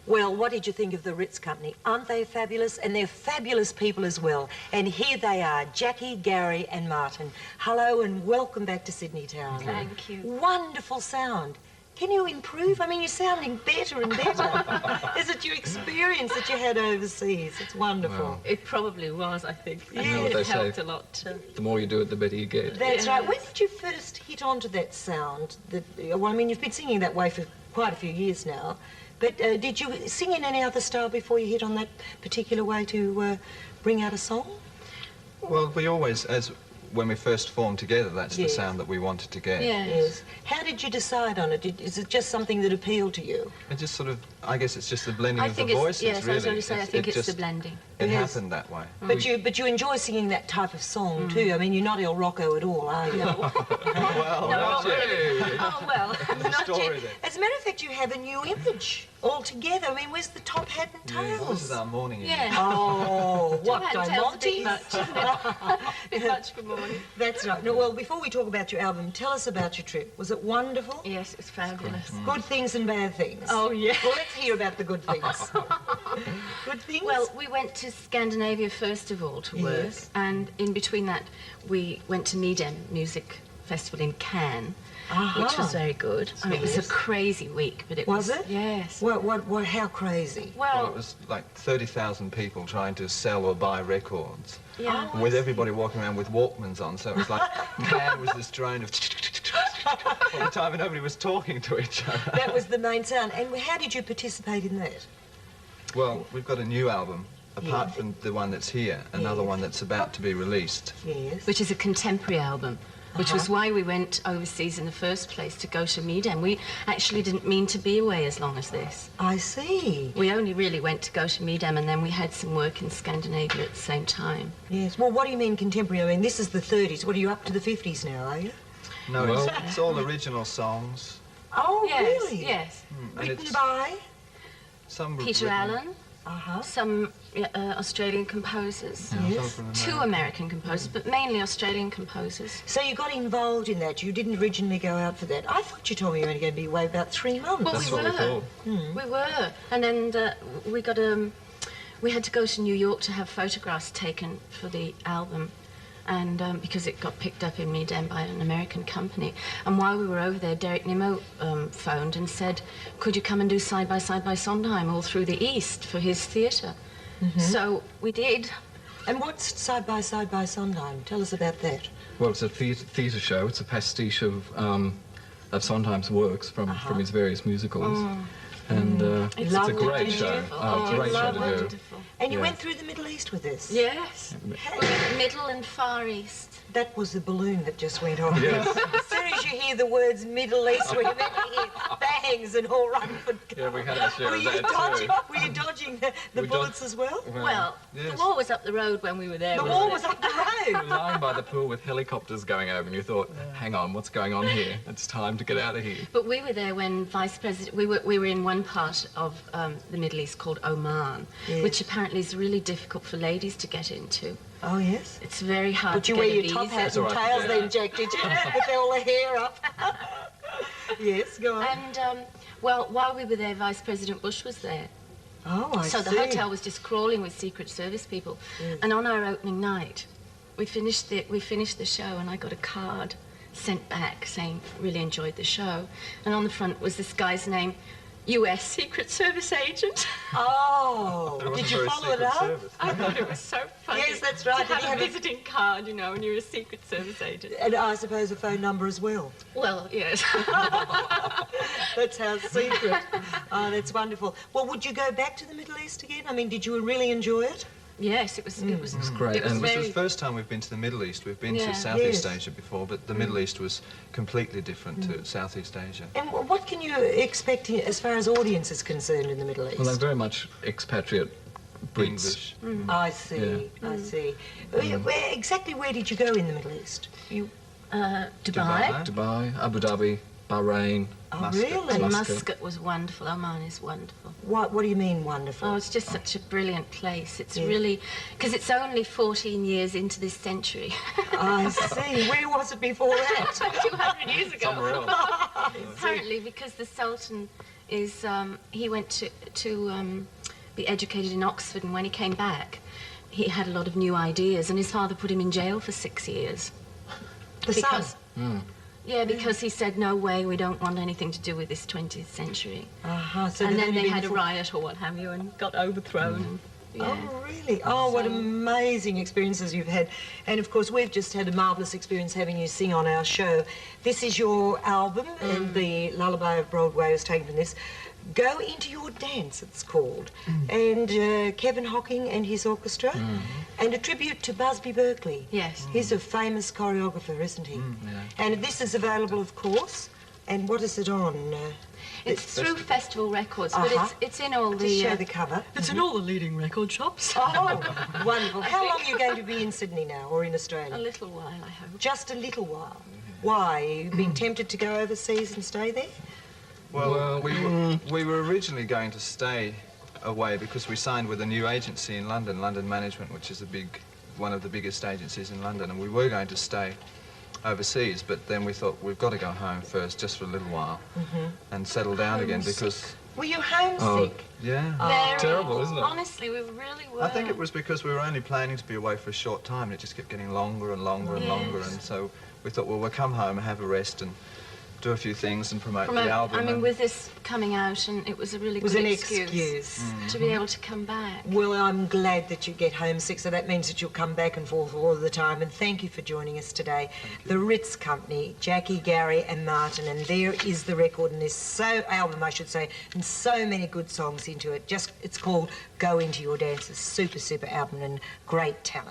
Well, what did you think of the Ritz Company? Aren't they fabulous? And they're fabulous people as well. And here they are, Jackie, Gary and Martin. Hello and welcome back to Sydney Town. Thank you. Wonderful sound. Can you improve? I mean, you're sounding better and better. Is it your experience that you had overseas? It's wonderful. Well, it probably was, I think. Yeah. You know what It they helped say, a lot. the more you do it, the better you get. That's right. When did you first hit onto that sound? Well, I mean, you've been singing that way for quite a few years now. But did you sing in any other style before you hit on that particular way to bring out a song? Well, we always, when we first formed together, that's the sound that we wanted to get. Yes. How did you decide on it? Is it just something that appealed to you? It just sort of, I guess it's just the blending of the it's, voices, yes, really. I was going to say, I think it's just, the blending. It happened that way. But you enjoy singing that type of song too. I mean, you're not El Rocco at all, are you? Well, No, not yet. Oh, well. Not story yet. then. As a matter of fact, you have a new image altogether. I mean, where's the top hat and Yeah, tails? this is our morning image. Yeah. Oh, what, Top hat and tails a bit Diamantes? much. Bit much for morning. That's right. No, well, before we talk about your album, tell us about your trip. Was it wonderful? Yes, it's fabulous. Good things and bad things. Oh, yeah. Well, let's hear about the good things. Good things? Well, we went to Scandinavia first of all to work, Yes. and in between that we went to Midem Music Festival in Cannes, which was very good. I mean, it was a crazy week, but it was... Was it? Yes. What, how crazy? Well, it Well, was like 30,000 people trying to sell or buy records. yeah. Oh, With everybody walking around with Walkmans on, so it was like, man, was this drone of all the time, and nobody was talking to each other. That was the main sound. And how did you participate in that? Well, we've got a new album, apart from the one that's here, another one that's about to be released. Yes. Which is a contemporary album, which was why we went overseas in the first place, to go to Midem. We actually didn't mean to be away as long as this. I see. We only really went to go to Midem, and then we had some work in Scandinavia at the same time. Yes. Well, what do you mean contemporary? I mean, this is the 30s. What, are you up to the 50s now, are you? No, Well- it's all original songs. Oh, Yes, really? yes. And Written it's by? some were Peter written- Allen, Uh-huh. some Australian composers, some Yes. from two America. American composers, but mainly Australian composers. So you got involved in that. You didn't originally go out for that. I thought you told me you were only going to be away about 3 months. Well, That's we what we were. thought. We were. And then we had to go to New York to have photographs taken for the album. And because it got picked up in Midem by an American company. And while we were over there, Derek Nimmo phoned and said, could you come and do Side by Side by Sondheim all through the East for his theatre? So we did. And what's Side by Sondheim? Tell us about that. Well, it's a theatre show. It's a pastiche of Sondheim's works from his various musicals. And it's a Lovely. great show. Wonderful. Oh, great show to do. Wonderful. And you Yeah. went through the Middle East with this? Yes. Middle and Far East. That was the balloon that just went off. Yes. As soon as you hear the words Middle East, we then hear bangs and all run for Yeah, we had our share Were of you that dodging, too. were you dodging the We bullets as well? Well, yes. the war was up the road when we were there. The wasn't wall it? was up the We were road. lying by the pool with helicopters going over, and you thought, hang on, what's going on here? It's time to get out of here. But we were there when Vice President... We were in one part of the Middle East called Oman, Yes. which apparently is really difficult for ladies to get into. Oh, yes. It's very hard But to you get wear a your top visa. hat That's and all right, tails yeah. then, Jack, did you? With all the hair up. Yes, go on. And, well, while we were there, Vice President Bush was there. Oh, I So the see. hotel was just crawling with Secret Service people. And on our opening night, we finished the show, and I got a card sent back saying, really enjoyed the show. And on the front was this guy's name, US Secret Service agent. Oh, It wasn't did you very follow it Secret up? Service. I thought it was so funny. Yes, that's right. To Did he have have a a- visiting card, you know, and you're a Secret Service agent. And I suppose a phone number as well. Well, yes. That's how secret. Oh, that's wonderful. Well, would you go back to the Middle East again? I mean, did you really enjoy it? Yes, it was. It was great. It was And This is very. the first time we've been to the Middle East. We've been Yeah. to Southeast Yes. Asia before, but the Middle East was completely different to Southeast Asia. And what can you expect as far as audience is concerned in the Middle East? Well, they're very much expatriate Brits. English. I see, I see. Exactly where did you go in the Middle East? You... Dubai. Dubai, Abu Dhabi, Bahrain. Oh, Muscat. really? And Muscat. Muscat was wonderful. Oman is wonderful. What do you mean wonderful? Oh, it's just such a brilliant place. It's Yeah. really, because it's only 14 years into this century. I see. Where was it before that? 200 years ago. Somewhere else. Apparently, because the Sultan is he went to be educated in Oxford, and when he came back, he had a lot of new ideas, and his father put him in jail for 6 years. The son? Yeah, because he said, no way, we don't want anything to do with this 20th century. So and then they had a riot or what have you and got overthrown. Yeah. Oh, really? Oh, what amazing experiences you've had. And, of course, we've just had a marvellous experience having you sing on our show. This is your album, and the Lullaby of Broadway was taken from this. Go Into Your Dance, it's called. And Kevin Hocking and his orchestra. And a tribute to Busby Berkeley. Yes. He's a famous choreographer, isn't he? And this is available, of course. And what is it on? It's through Festival Records, but it's in all the... Just show the cover. It's in all the leading record shops. Oh, wonderful. How long are you going to be in Sydney now, or in Australia? A little while, I hope. Just a little while. Why? You've been tempted to go overseas and stay there? Well, we were originally going to stay away because we signed with a new agency in London, London Management, which is one of the biggest agencies in London, and we were going to stay overseas, but then we thought we've got to go home first, just for a little while, and settle down again because... Were you homesick? Yeah. Very. Terrible, isn't it? Honestly, we really were. I think it was because we were only planning to be away for a short time, and it just kept getting longer and longer and longer, and so we thought, well, we'll come home and have a rest and do a few things and promote the album. I mean, with this coming out, and it was a really good excuse to be able to come back. Well, I'm glad that you get homesick, so that means that you'll come back and forth all of the time. And thank you for joining us today. The Ritz Company, Jackie, Gary and Martin, and there is the record, and this album, I should say, and so many good songs into it. It's called Go Into Your Dance. A super, super album and great talent.